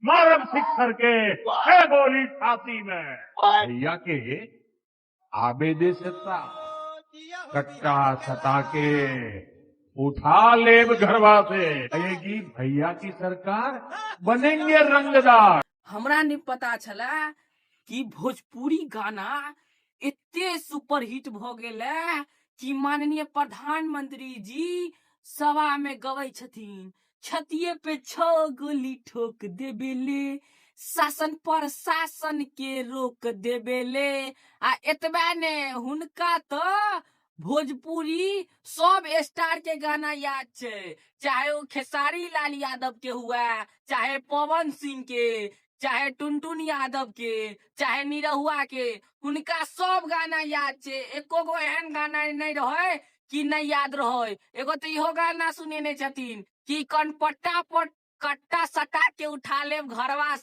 मारब सिक्सर के है गोली छाती में। भैया के आबेदे सत्ता कट्टा सटा के उठा लेब घरवा से। आएगी भैया की सरकार, बनेंगे रंगदार। हमरा नहीं पता छला कि भोजपुरी गाना इतने सुपरहिट भ गेलै कि माननीय प्रधानमंत्री जी सभा में गवै छथिन, छतिये पे 6 गोली ठोक देबेले, शासन पर शासन के रोक देबेले। आ एतबा ने हुनका तो भोजपुरी सब स्टार के गाना याद छे, चाहे वो खेसारी लाल यादव के हुआ, चाहे पवन सिंह के, चाहे टुनटुन यादव के, चाहे निरहुआ के, हुनका सब गाना याद छे। एको गो एहन गाना नहीं रहे कि नहीं याद रहे। एगो तो इहो गाना सुनेने छथिन कि कनपट्टा पर कट्टा सटा के उठा लेब घरवा